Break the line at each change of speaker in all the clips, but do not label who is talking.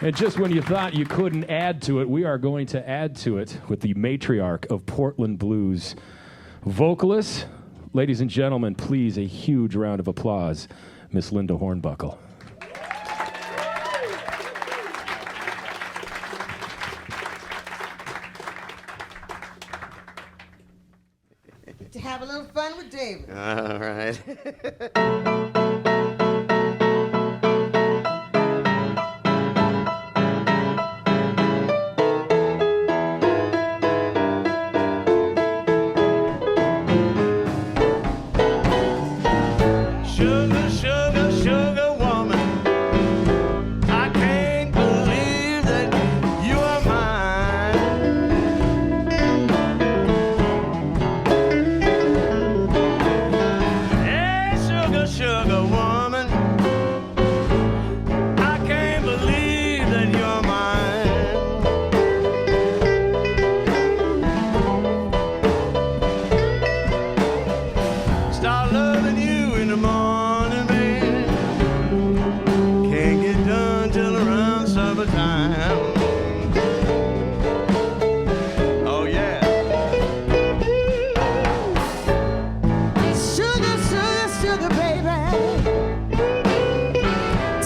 And just when you thought you couldn't add to it, we are going to add to it with the matriarch of Portland blues vocalist. Ladies and gentlemen, please, a huge round of applause, Miss Linda Hornbuckle.
To have a little fun with David.
All right. Sugar, sugar, sugar woman, I can't believe that you are mine. Hey, sugar, sugar woman, I can't believe that you're mine. Start loving you in the morning, baby. Can't get done till around summertime. Oh yeah.
Sugar, sugar, sugar, baby.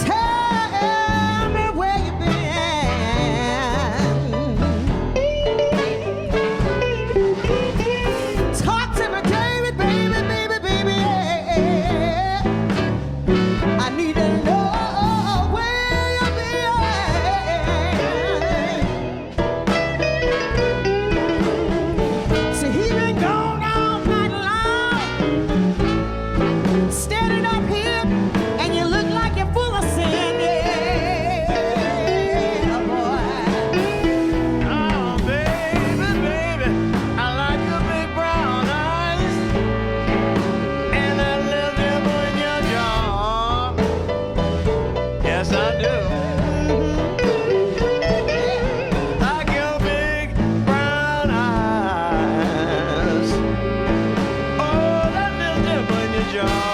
Tell me where you been. Talk to me, David, baby, baby, baby. Yeah. I need to know where you been. See, he been gone all night long, standing up here, and you look like you're full of sin, yeah, boy.
Oh baby, baby, I like your big brown eyes and that little dimple in your jaw. Yes, I do. Like your big brown eyes. Oh, that little dimple in your jaw.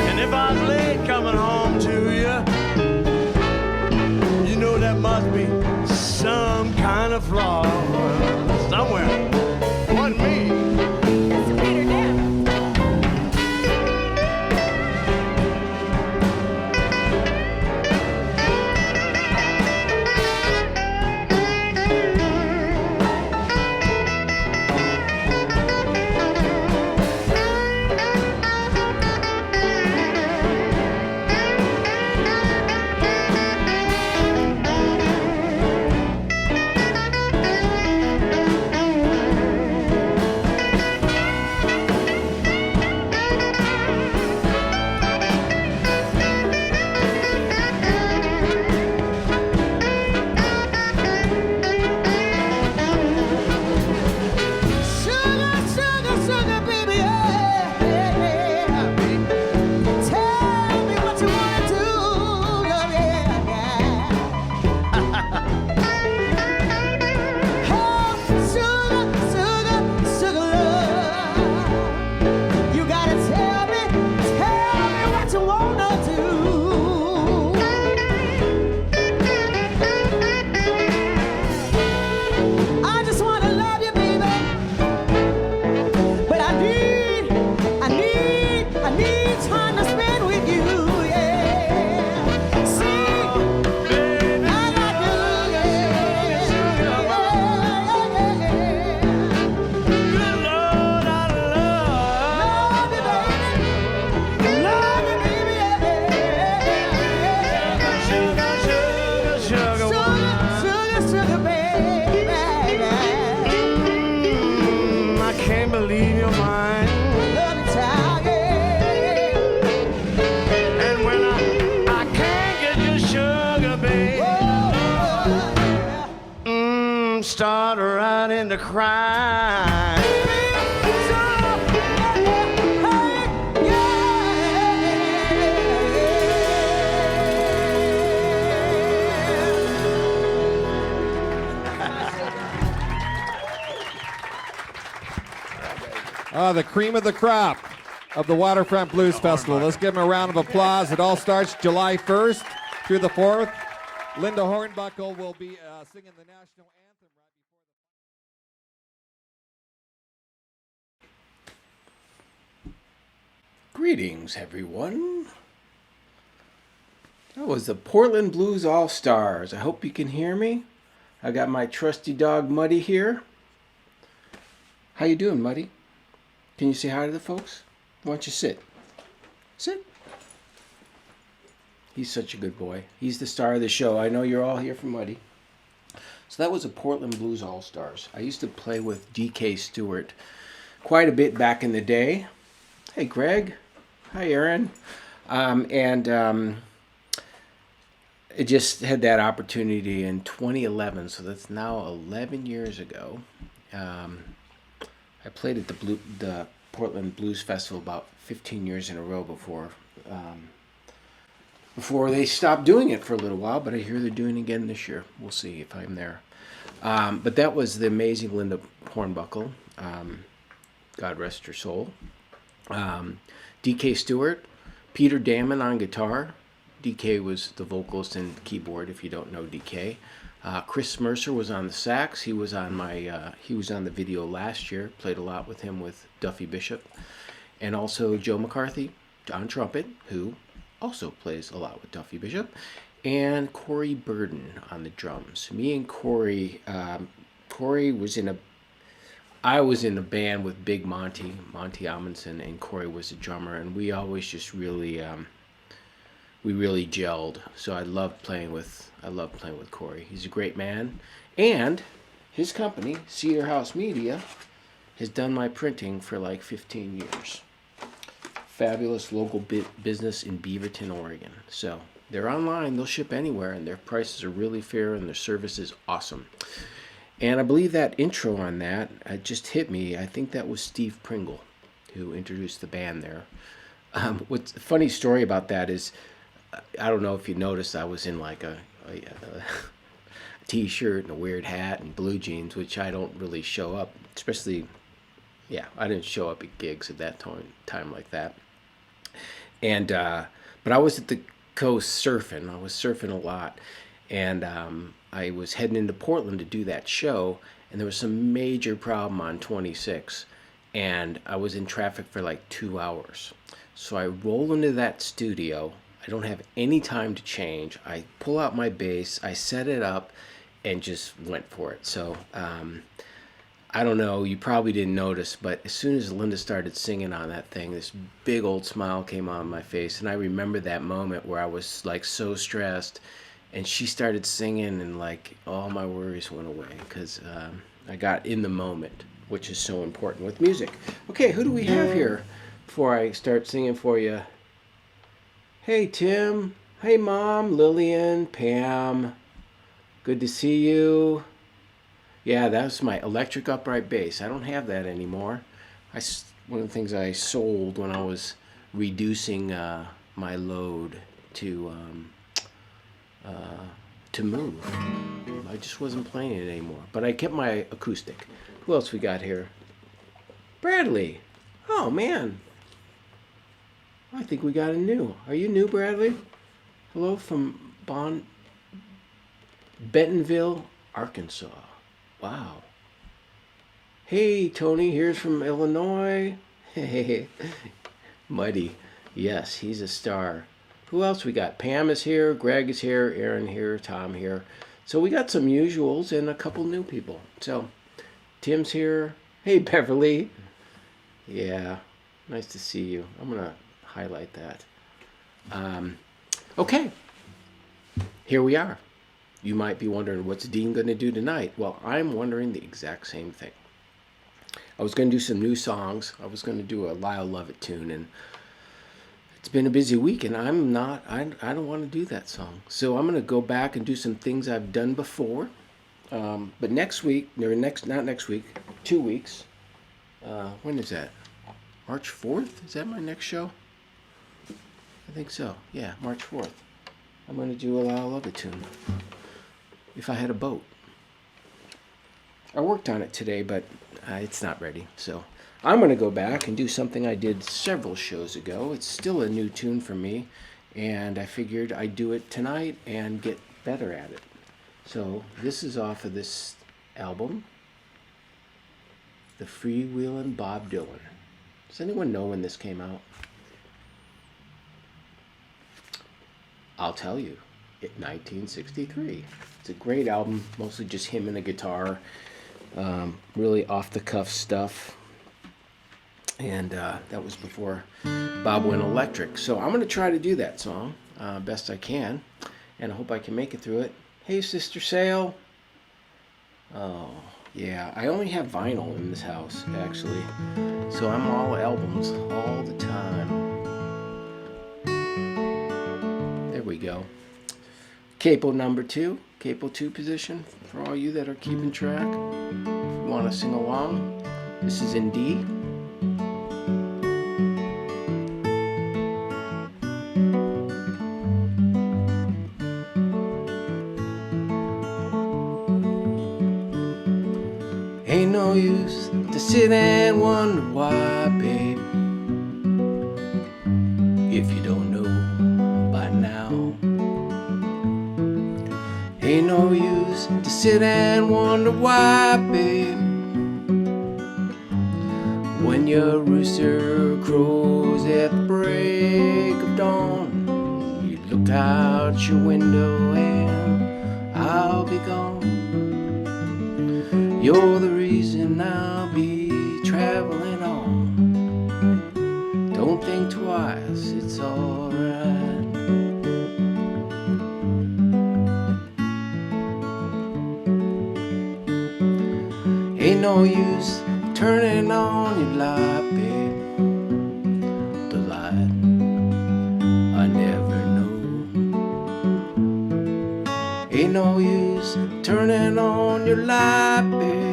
And if I was late coming home to you, you know that must be some kind of flaw somewhere. Wasn't me.
It's Peter Deb. Sugar, sugar, sugar, baby, yeah, yeah, yeah. Tell me what you wanna do, yeah, yeah, yeah. Oh, sugar, sugar, sugar love. You gotta tell me what you wanna do. I just wanna love you, baby. But I need time to spend with you, yeah. See, I like you, yeah.
Good Lord, I
Love you, baby, yeah.
sugar, sugar, sugar woman.
Sugar, sugar, baby.
I can't believe you're mine.
Love you, child, yeah.
And when I can't get your sugar, babe, start right into crying.
The cream of the crop. of the Waterfront Blues Festival. Let's give them a round of applause. It all starts July 1st through the 4th. Linda Hornbuckle will be singing the national anthem right before the...
Greetings, everyone. That was the Portland Blues All-Stars. I hope you can hear me. I got my trusty dog Muddy here. How you doing, Muddy? Can you say hi to the folks? Why don't you sit? Sit. He's such a good boy. He's the star of the show. I know you're all here for Muddy. So that was the Portland Blues All-Stars. I used to play with DK Stewart quite a bit back in the day. Hey, Greg. Hi, Aaron. I just had that opportunity in 2011, so that's now 11 years ago. I played at the Portland Blues Festival about 15 years in a row before they stopped doing it for a little while, but I hear they're doing it again this year. We'll see if I'm there. But that was the amazing Linda Hornbuckle. God rest her soul. DK Stewart, Peter Damon on guitar. DK was the vocalist and keyboard, if you don't know DK. Chris Mercer was on the sax. He was on the video last year. Played a lot with him with Duffy Bishop. And also Joe McCarthy on trumpet, who also plays a lot with Duffy Bishop. And Corey Burden on the drums. Me and Corey, I was in a band with Big Monty Amundsen, and Corey was the drummer, and we always just really gelled. So I love playing with Corey. He's a great man, and his company, Cedar House Media, has done my printing for like 15 years. Fabulous local business in Beaverton, Oregon. So they're online, they'll ship anywhere, and their prices are really fair, and their service is awesome. And I believe that intro on that just hit me. I think that was Steve Pringle who introduced the band there. What's a funny story about that is, I don't know if you noticed, I was in like a t-shirt and a weird hat and blue jeans, which I don't really show up, especially, I didn't show up at gigs at that time like that. And but I was at the coast surfing. I was surfing a lot, and I was heading into Portland to do that show, and there was some major problem on 26, and I was in traffic for like 2 hours. So I roll into that studio. I don't have any time to change. I pull out my bass, I set it up, and just went for it. So I don't know, you probably didn't notice, but as soon as Linda started singing on that thing, this big old smile came on my face, and I remember that moment where I was like so stressed, and she started singing, and like all my worries went away, because I got in the moment, which is so important with music. Okay, who do we have here before I start singing for you? Hey, Tim. Hey, Mom, Lillian, Pam. Good to see you. Yeah, that was my electric upright bass. I don't have that anymore. One of the things I sold when I was reducing my load to move. I just wasn't playing it anymore. But I kept my acoustic. Who else we got here? Bradley. Oh, man. I think we got a new. Are you new, Bradley? Hello from Bentonville, Arkansas. Wow. Hey, Tony, here's from Illinois. Hey, Muddy. Yes, he's a star. Who else we got? Pam is here, Greg is here, Aaron here, Tom here. So we got some usuals and a couple new people. So Tim's here. Hey, Beverly. Yeah, nice to see you. I'm going to highlight that. Okay, here we are. You might be wondering, what's Dean going to do tonight? Well, I'm wondering the exact same thing. I was going to do some new songs. I was going to do a Lyle Lovett tune, and it's been a busy week, and I don't want to do that song. So I'm going to go back and do some things I've done before. But next week, not next week, 2 weeks. When is that? March 4th? Is that my next show? I think so. Yeah, March 4th. I'm going to do a Lyle Lovett tune. If I had a boat. I worked on it today, but it's not ready. So I'm going to go back and do something I did several shows ago. It's still a new tune for me, and I figured I'd do it tonight and get better at it. So this is off of this album, The Freewheelin' Bob Dylan. Does anyone know when this came out? I'll tell you, 1963. It's a great album, mostly just him and the guitar, really off-the-cuff stuff. And that was before Bob went electric. So I'm going to try to do that song best I can, and I hope I can make it through it. Hey, Sister Sale. Oh, yeah, I only have vinyl in this house, actually. So I'm all albums all the time. There we go. Capo number 2, Capo 2 position, for all you that are keeping track. If you want to sing along, this is in D. Ain't no use to sit and wonder why, babe, if you don't know by now. Ain't no use to sit and wonder why, babe, when your rooster crows at the break of dawn. You look out your window and I'll be gone. You're the reason I'll be traveling on. Don't think twice, it's alright. Ain't no use turning on your light, babe. The light I never know. Ain't no use turning on your light, babe.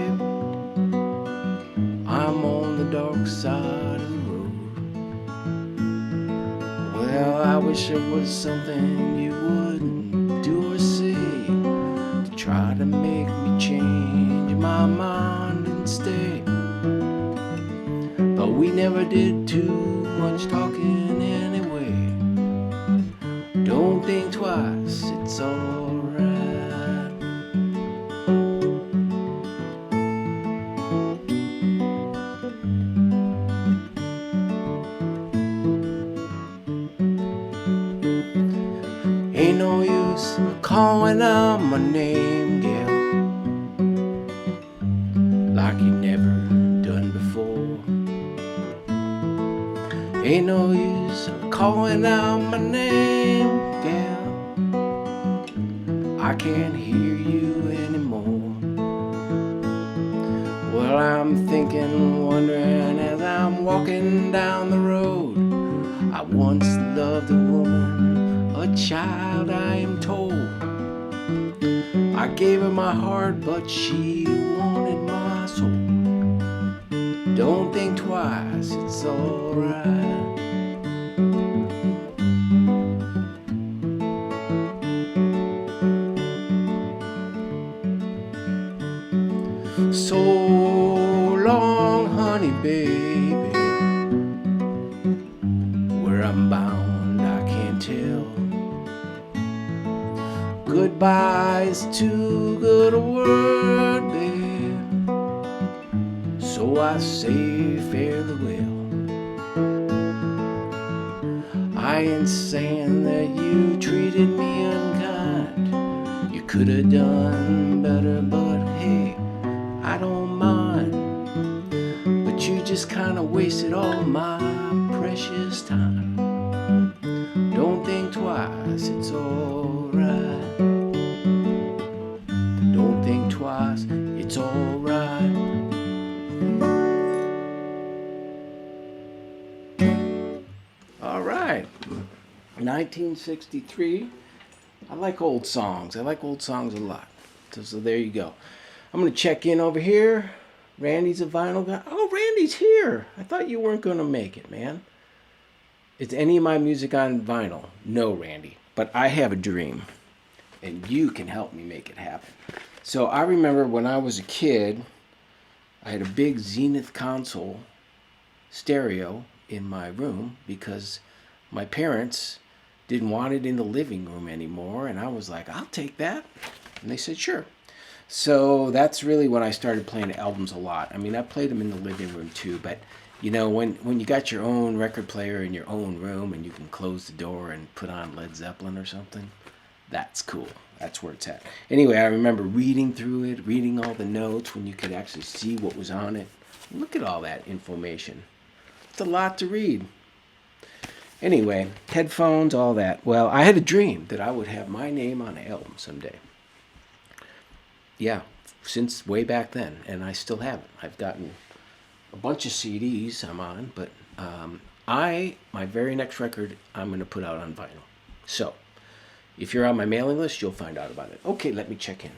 I'm on the dark side of the road. Well, I wish there was something you wouldn't do or say to try to make me change my mind and stay. But we never did too much talking anyway. Don't think twice, it's alright. Ain't no use calling out my name, girl, like you never done before. Ain't no use calling out my name, girl, I can't hear you anymore. Well, I'm thinking, wondering as I'm walking down the road, I once loved a woman, a child I am told. I gave her my heart, but she wanted my soul. Don't think twice, it's alright. So long, honey, baby, where I'm bound I can't tell. Goodbye is too good a word, babe, so I say fare thee well. I ain't saying that you treated me unkind. You could have done better, but hey, I don't mind. But you just kinda wasted all my precious time. Don't think twice, it's alright. Don't think twice, it's alright. Alright, 1963. I like old songs. I like old songs a lot. So there you go. I'm going to check in over here. Randy's a vinyl guy. Oh, Randy's here. I thought you weren't going to make it, man. Is any of my music on vinyl? No, Randy. But I have a dream. And you can help me make it happen. So I remember when I was a kid, I had a big Zenith console stereo in my room because my parents didn't want it in the living room anymore, and I was like, I'll take that. And they said, sure. So that's really when I started playing albums a lot. I mean, I played them in the living room too, but you know, when you got your own record player in your own room and you can close the door and put on Led Zeppelin or something, that's cool. That's where it's at. Anyway, I remember reading through it, reading all the notes when you could actually see what was on it. Look at all that information. It's a lot to read. Anyway, headphones, all that. Well, I had a dream that I would have my name on an album someday. Yeah, since way back then, and I still haven't. I've gotten a bunch of CDs I'm on, but my very next record, I'm going to put out on vinyl. So, if you're on my mailing list, you'll find out about it. Okay, let me check in.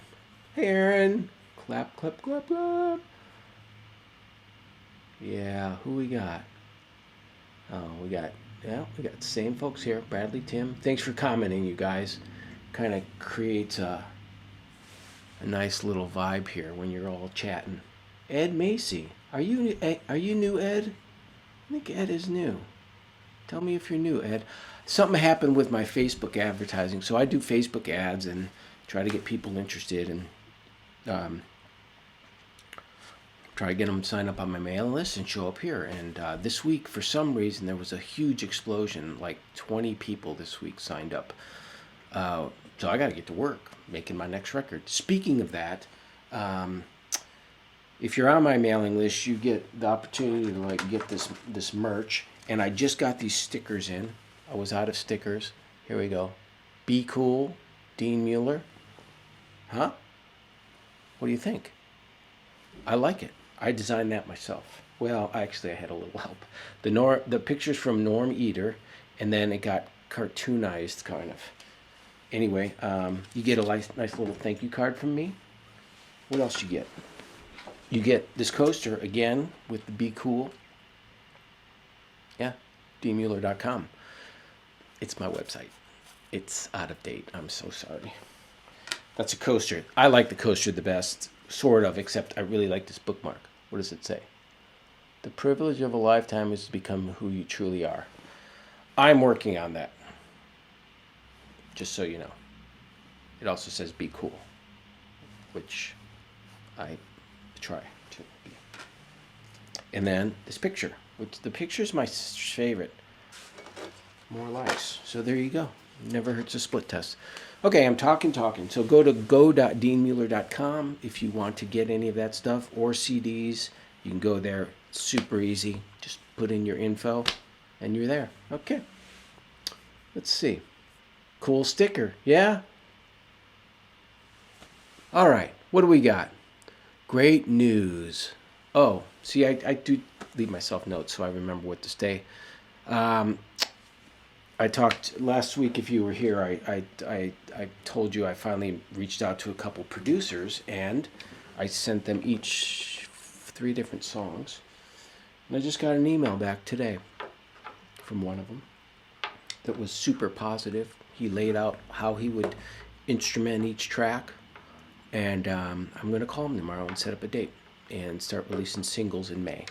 Hey, Aaron. Clap, clap, clap, clap. Yeah, who we got? Oh, we got the same folks here. Bradley, Tim. Thanks for commenting, you guys. Kind of creates a nice little vibe here when you're all chatting. Ed Macy. Are you new, Ed? I think Ed is new. Tell me if you're new, Ed. Something happened with my Facebook advertising. So I do Facebook ads and try to get people interested and try to get them to sign up on my mailing list and show up here. And this week, for some reason, there was a huge explosion. Like 20 people this week signed up. So I got to get to work making my next record. Speaking of that, if you're on my mailing list, you get the opportunity to like get this merch. And I just got these stickers in. I was out of stickers. Here we go. Be Cool, Dean Mueller. Huh? What do you think? I like it. I designed that myself. Well, actually, I had a little help. The picture's from Norm Eater, and then it got cartoonized, kind of. Anyway, you get a nice little thank you card from me. What else you get? You get this coaster, again, with the Be Cool. Yeah, dmueller.com. It's my website. It's out of date. I'm so sorry. That's a coaster. I like the coaster the best, sort of, except I really like this bookmark. What does it say? The privilege of a lifetime is to become who you truly are. I'm working on that. Just so you know. It also says be cool, which I try to be. And then this picture, which the picture's my favorite. More likes. So there you go. Never hurts to split test. Okay, I'm talking. So go to go.deanmueller.com if you want to get any of that stuff or CDs. You can go there. It's super easy. Just put in your info and you're there. Okay. Let's see. Cool sticker. Yeah? All right. What do we got? Great news. Oh, see, I do leave myself notes so I remember what to say. I talked last week, if you were here, I told you I finally reached out to a couple producers and I sent them each 3 different songs. And I just got an email back today from one of them that was super positive. He laid out how he would instrument each track. And I'm going to call him tomorrow and set up a date and start releasing singles in May.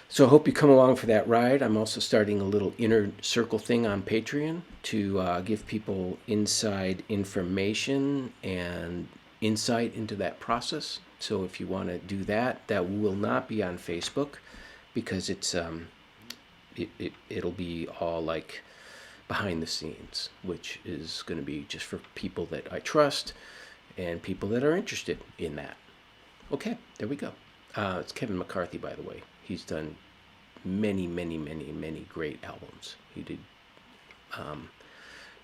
So I hope you come along for that ride. I'm also starting a little inner circle thing on Patreon to give people inside information and insight into that process. So if you want to do that, that will not be on Facebook because it's it'll be all like behind the scenes, which is going to be just for people that I trust and people that are interested in that. Okay, there we go. It's Kevin McCarthy, by the way. He's done many great albums. He did.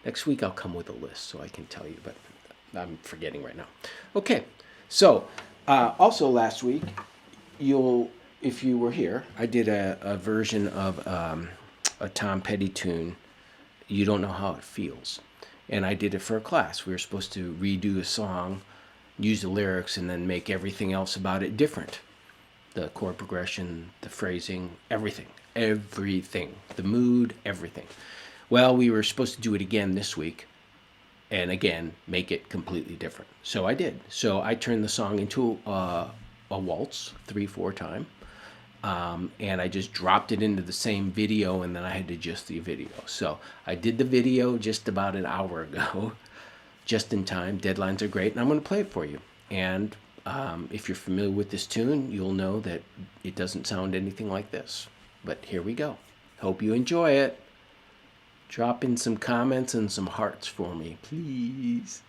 Next week I'll come with a list so I can tell you, but I'm forgetting right now. Okay, so also last week, if you were here, I did a version of a Tom Petty tune, You Don't Know How It Feels. And I did it for a class. We were supposed to redo a song, use the lyrics, and then make everything else about it different. The chord progression, the phrasing, everything. The mood, everything. Well, we were supposed to do it again this week, and again, make it completely different. So I did. So I turned the song into a waltz, 3/4 time, and I just dropped it into the same video, and then I had to adjust the video. So I did the video just about an hour ago, just in time. Deadlines are great, and I'm going to play it for you. And if you're familiar with this tune, you'll know that it doesn't sound anything like this. But here we go. Hope you enjoy it. Drop in some comments and some hearts for me, please.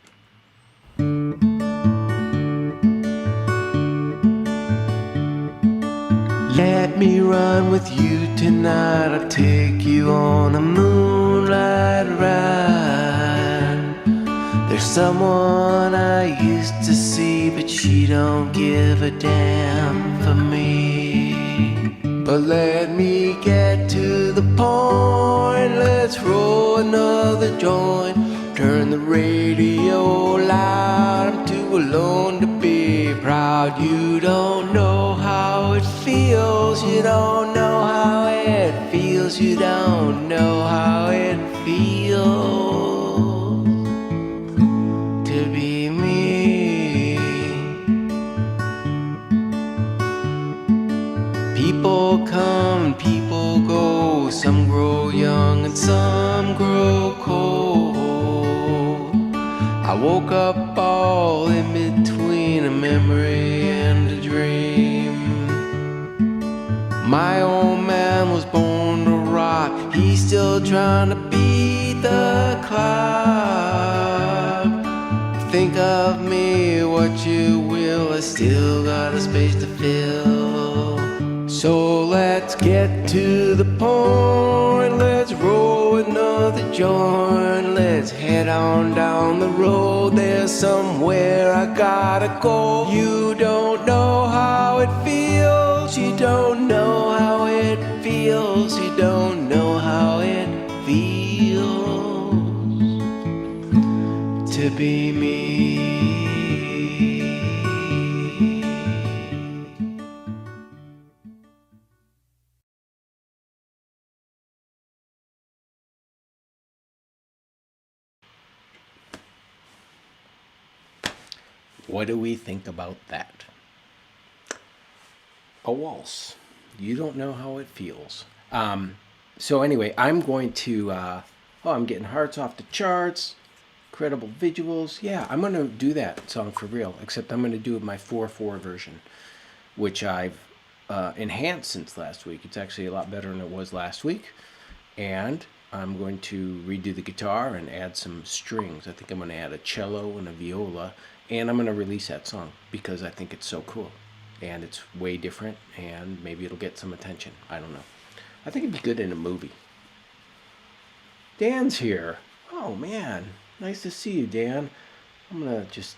Let me run with you tonight. I'll take you on a moonlight ride. There's someone I used to see, but she don't give a damn for me. But let me get to the point. Let's roll another joint. Turn the radio loud. I'm too alone to be proud. You don't know how it feels. You don't know how it feels. You don't know how it feels to be me. People come, people go. Some grow young and some grow cold. I woke up all in between a memory and a dream. My old man was born to rock. He's still trying to beat the clock. Think of me what you will. I still got a space to fill. So let's get to the point. Let's roll another joint. Let's head on down the road. There's somewhere I gotta go. You don't know how it feels. You don't know how it feels. You don't know how it feels to be me.
What do we think about that? A waltz. You don't know how it feels. So anyway, I'm going to, I'm getting hearts off the charts, incredible visuals. Yeah, I'm going to do that song for real, except I'm going to do my 4/4 version, which I've enhanced since last week. It's actually a lot better than it was last week. And I'm going to redo the guitar and add some strings. I think I'm going to add a cello and a viola. And I'm going to release that song because I think it's so cool. And it's way different, and maybe it'll get some attention. I don't know. I think it'd be good in a movie. Dan's here. Oh, man. Nice to see you, Dan. I'm going to just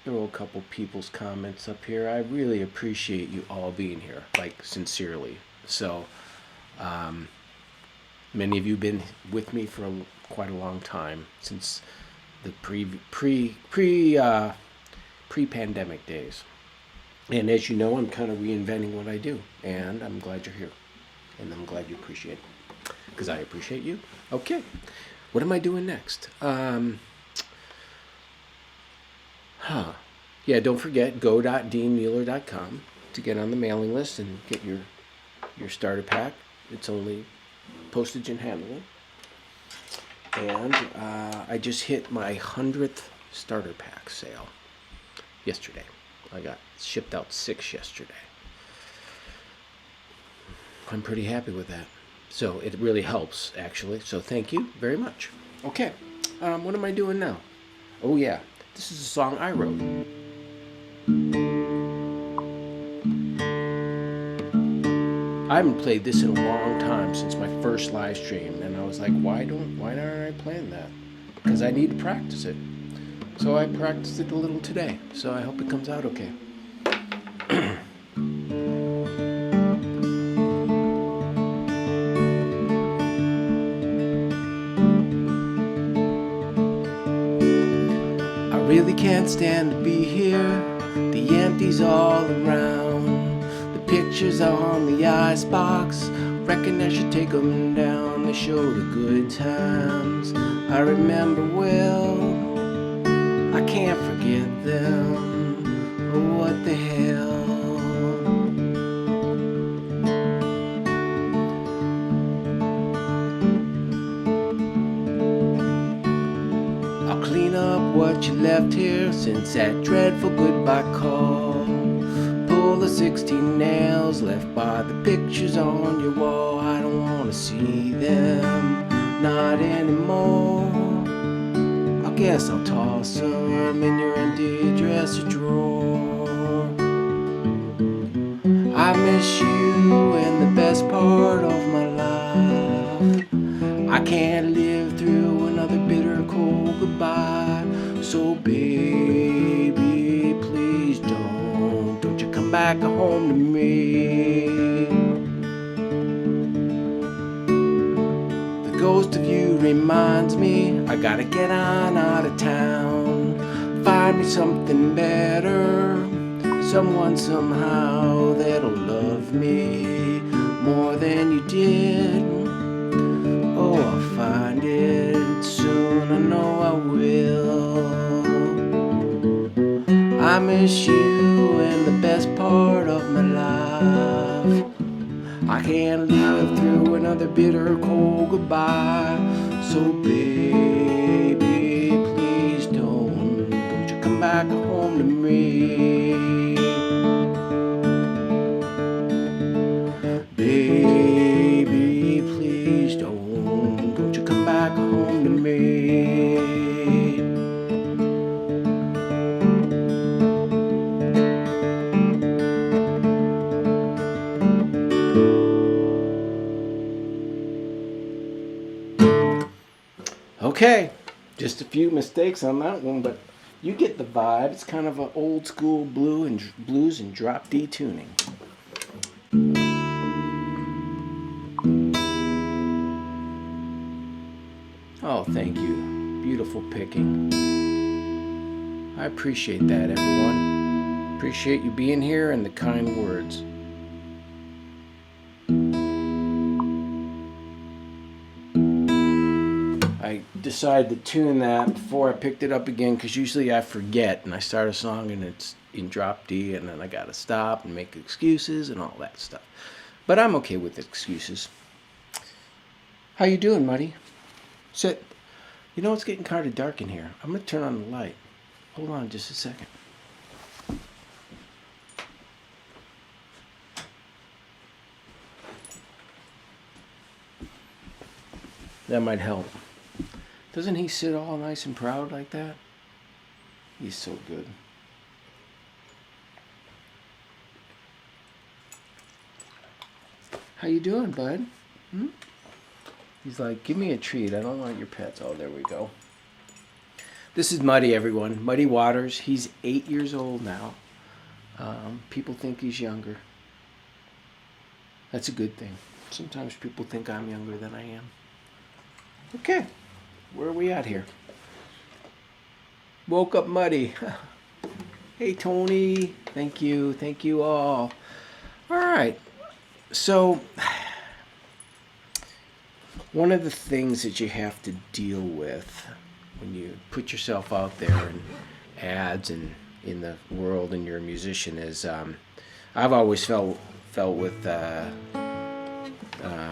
throw a couple people's comments up here. I really appreciate you all being here, like, sincerely. So, many of you have been with me for quite a long time, since the pre-pandemic days. And as you know, I'm kind of reinventing what I do, and I'm glad you're here, and I'm glad you appreciate it, because I appreciate you. Okay, what am I doing next? Yeah, don't forget go.deanmueller.com to get on the mailing list and get your starter pack. It's only postage and handling. And I just hit my 100th starter pack sale yesterday. I got shipped out 6 yesterday. I'm pretty happy with that. So it really helps, actually. So thank you very much. Okay, what am I doing now? Oh yeah, this is a song I wrote. I haven't played this in a long time, since my first live stream, and I was like, why aren't I playing that? Because I need to practice it. So I practiced it a little today, so I hope it comes out okay.
I really can't stand to be here. The empty's all around. The pictures are on the icebox. Reckon I should take them down. They show the good times I remember well. I can't forget them. Oh, what the hell?
want you left here since that dreadful goodbye call. Pull the 16 nails left by the pictures on your wall. I don't want to see them, not anymore. I guess I'll toss them in your empty dresser drawer. I miss you and the best part of my life. I can't live through another bitter cold goodbye. So baby, please don't you come back home to me. The ghost of you reminds me I gotta get on out of town. Find me something better, someone somehow that'll love me more than you did. Oh, I'll find it soon, I know I will. I miss you and the best part of my life. I can't live through another bitter cold goodbye. So baby, please don't you come back home to me. Baby, please don't you come back home to me. Okay, just a few mistakes on that one, but you get the vibe. It's kind of an old school blues and drop D tuning. Oh, thank you. Beautiful picking. I appreciate that, everyone. Appreciate you being here and the kind words. I decided to tune that before I picked it up again because usually I forget and I start a song and it's in drop D and then I gotta stop and make excuses and all that stuff. But I'm okay with excuses. How you doing, Muddy? Sit. You know it's getting kind of dark in here. I'm gonna turn on the light. Hold on just a second. That might help. Doesn't he sit all nice and proud like that? He's so good. How you doing, bud? Hmm? He's like, give me a treat. I don't want your pets. Oh, there we go. This is Muddy, everyone. Muddy Waters. He's 8 years old now. People think he's younger. That's a good thing. Sometimes people think I'm younger than I am. Okay. Where are we at here? Woke up Muddy. Hey, Tony. Thank you. Thank you all. All right. So, one of the things that you have to deal with when you put yourself out there in ads and in the world and you're a musician is I've always felt with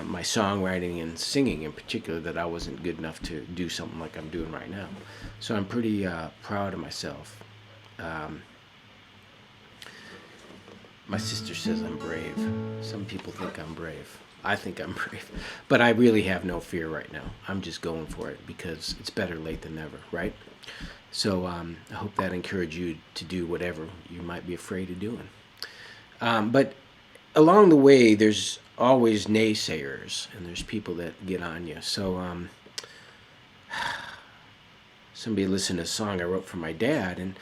my songwriting and singing in particular that I wasn't good enough to do something like I'm doing right now. So I'm pretty proud of myself. My sister says I'm brave. Some people think I'm brave. I think I'm brave. But I really have no fear right now. I'm just going for it because it's better late than never, right? So I hope that encourages you to do whatever you might be afraid of doing. But along the way, there's always naysayers, and there's people that get on you. So somebody listened to a song I wrote for my dad, and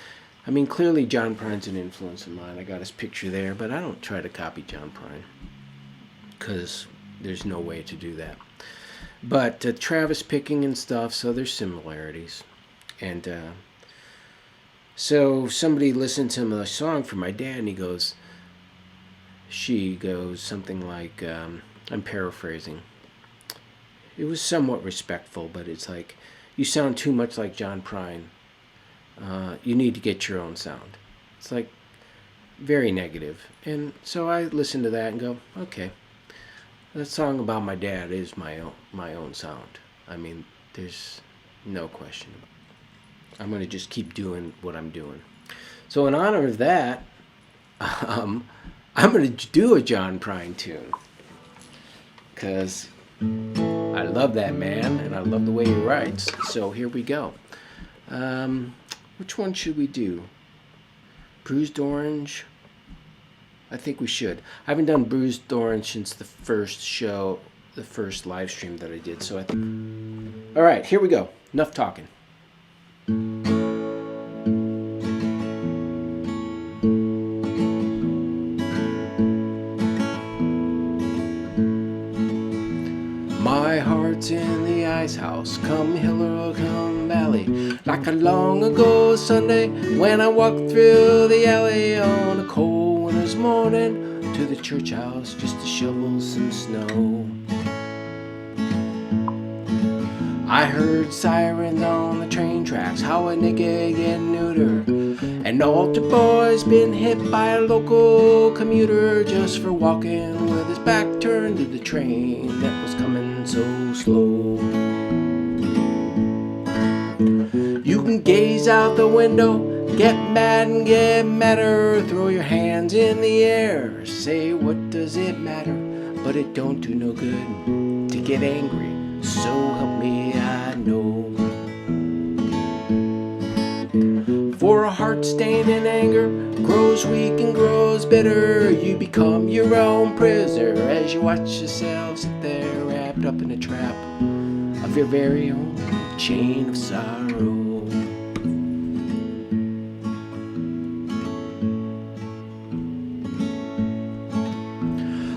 I mean, clearly John Prine's an influence of mine. I got his picture there, but I don't try to copy John Prine because there's no way to do that. But Travis picking and stuff, so there's similarities. And so somebody listened to my song for my dad, and she goes something like, I'm paraphrasing. It was somewhat respectful, but it's like, you sound too much like John Prine. You need to get your own sound. It's like very negative. And so I listened to that and go, okay, that song about my dad is my own sound. I mean, there's no question. I'm going to just keep doing what I'm doing. So in honor of that, I'm going to do a John Prine tune. Because I love that man, and I love the way he writes. So here we go. Which one should we do? Bruised Orange? I think we should. I haven't done Bruised Orange since the first show, the first live stream that I did. So I think... All right, here we go. Enough talking. My heart's in the ice house, come hill or come valley, like a long ago Sunday when I walked through the alley on a cold winter's morning to the church house just to shovel some snow. I heard sirens on the train tracks, how a nigga get neuter, and the altar boy's been hit by a local commuter just for walking with his back turned to the train that was coming so slow. You can gaze out the window, get mad and get madder, throw your hands in the air, say what does it matter, but it don't do no good to get angry, so help me I know. For a heart stained in anger grows weak and grows bitter, you become your own prisoner as you watch yourself sit there wrapped up in a trap of your very own chain of sorrow.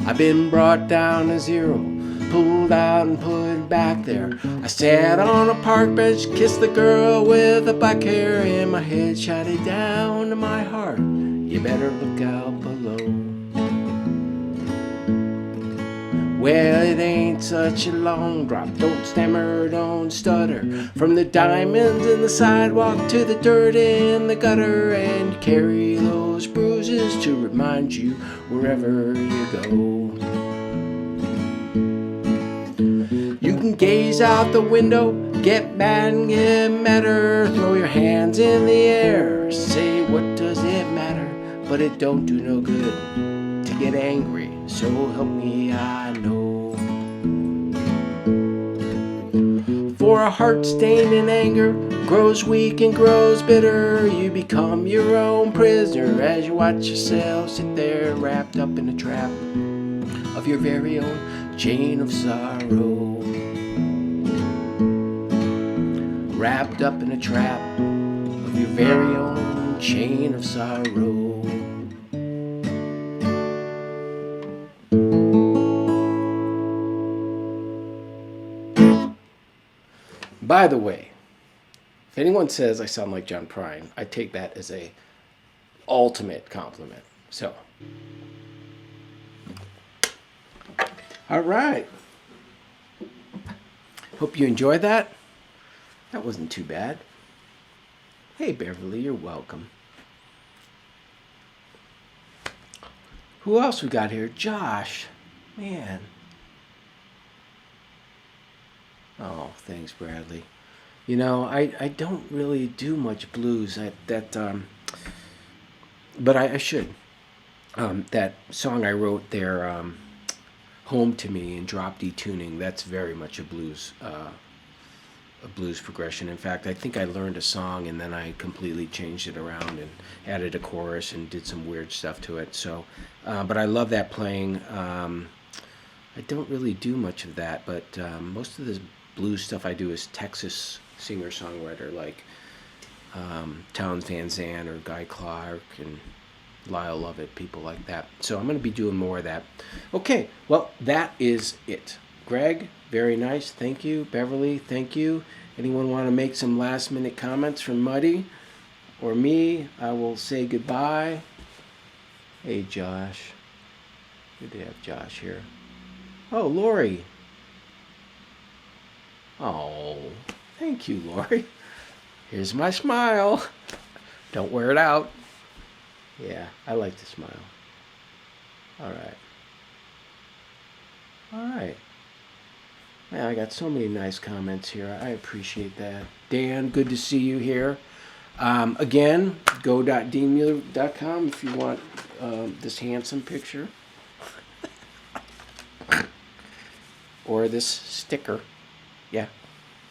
I've been brought down to zero, pulled out and put back there. I sat on a park bench, kissed the girl with the black hair, and my head shouted down to my heart, you better look out below. Well, it ain't such a long drop, don't stammer, don't stutter, from the diamonds in the sidewalk to the dirt in the gutter, and you carry those bruises to remind you wherever you go. You can gaze out the window, get mad and get madder, throw your hands in the air, say what does it matter, but it don't do no good to get angry, so help me I know. For a heart stained in anger grows weak and grows bitter, you become your own prisoner as you watch yourself sit there wrapped up in a trap of your very own chain of sorrow. Wrapped up in a trap of your very own chain of sorrow. By the way, if anyone says I sound like John Prine, I take that as a ultimate compliment. So, all right. Hope you enjoyed that. That wasn't too bad. Hey, Beverly, you're welcome. Who else we got here? Josh. Man. Oh, thanks, Bradley. You know, I don't really do much blues. But I should. That song I wrote there, Home to Me in drop D tuning, that's very much a blues progression. In fact, I think I learned a song and then I completely changed it around and added a chorus and did some weird stuff to it. So, but I love that playing. I don't really do much of that, but most of the blues stuff I do is Texas singer-songwriter like Townes Van Zandt or Guy Clark and Lyle Lovett, people like that. So I'm going to be doing more of that. Okay, well, that is it. Greg, very nice. Thank you. Beverly, thank you. Anyone want to make some last-minute comments from Muddy or me? I will say goodbye. Hey, Josh. Good to have Josh here. Oh, Lori. Oh, thank you, Lori. Here's my smile. Don't wear it out. Yeah, I like to smile. All right. All right. Man, I got so many nice comments here. I appreciate that. Dan, good to see you here. Again, go.deanmueller.com if you want this handsome picture. Or this sticker. Yeah.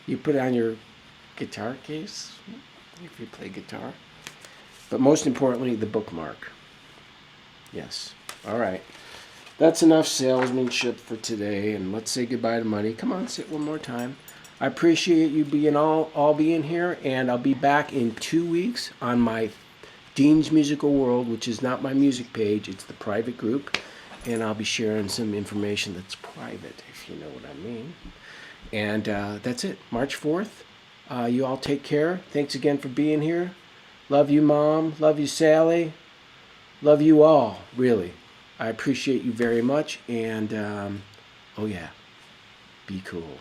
You put it on your guitar case if you play guitar. But most importantly, the bookmark. Yes. All right. That's enough salesmanship for today, and let's say goodbye to money. Come on, sit one more time. I appreciate you being all being here, and I'll be back in 2 weeks on my Dean's Musical World, which is not my music page, it's the private group, and I'll be sharing some information that's private, if you know what I mean. And that's it, March 4th. You all take care. Thanks again for being here. Love you, Mom. Love you, Sally. Love you all, really. I appreciate you very much, and oh yeah, be cool.